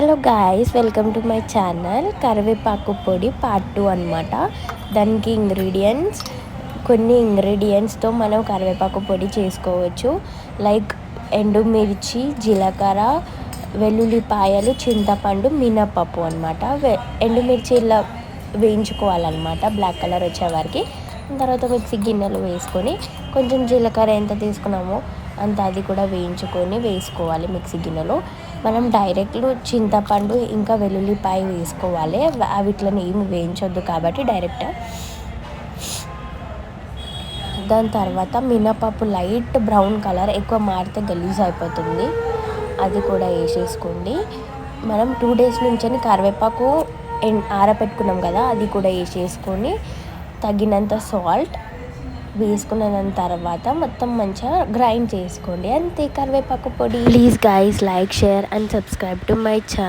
Hello guys, welcome to my channel. కరివేపాకు పొడి part 2 అనమాట. దానికి కొన్ని ఇంగ్రీడియంట్స్తో మనం కరివేపాకు పొడి చేసుకోవచ్చు. లైక్ ఎండుమిర్చి, జీలకర్ర, వెల్లుల్లిపాయలు, చింతపండు, మినపప్పు అనమాట. ఎండుమిర్చి ఇలా వేయించుకోవాలన్నమాట బ్లాక్ కలర్ వచ్చే వరకు. తర్వాత మిక్సీ గిన్నెలు వేసుకొని కొంచెం జీలకర్ర ఎంత తీసుకున్నామో అంత అది కూడా వేసుకోవాలి మిక్సీ గిన్నెలో. మనం డైరెక్ట్లో చింతపండు ఇంకా వెల్లుల్లిపాయ వేసుకోవాలి. వీటిని ఏమి వేయించొద్దు కాబట్టి డైరెక్ట్. దాని తర్వాత మినపప్పు లైట్ బ్రౌన్ కలర్, ఎక్కువ మారితే గలీజ్ అయిపోతుంది, అది కూడా వేసేసుకోండి. మనం 2 days నుంచి కరివేపాకు ఆరబెట్టుకున్నాం కదా, అది కూడా వేసేసుకొని తగినంత సాల్ట్ వేసుకున్న తర్వాత మొత్తం మంచిగా గ్రైండ్ చేసుకోండి. అంతే, కరివేపాకు పొడి. Please guys, like, share and subscribe to my channel.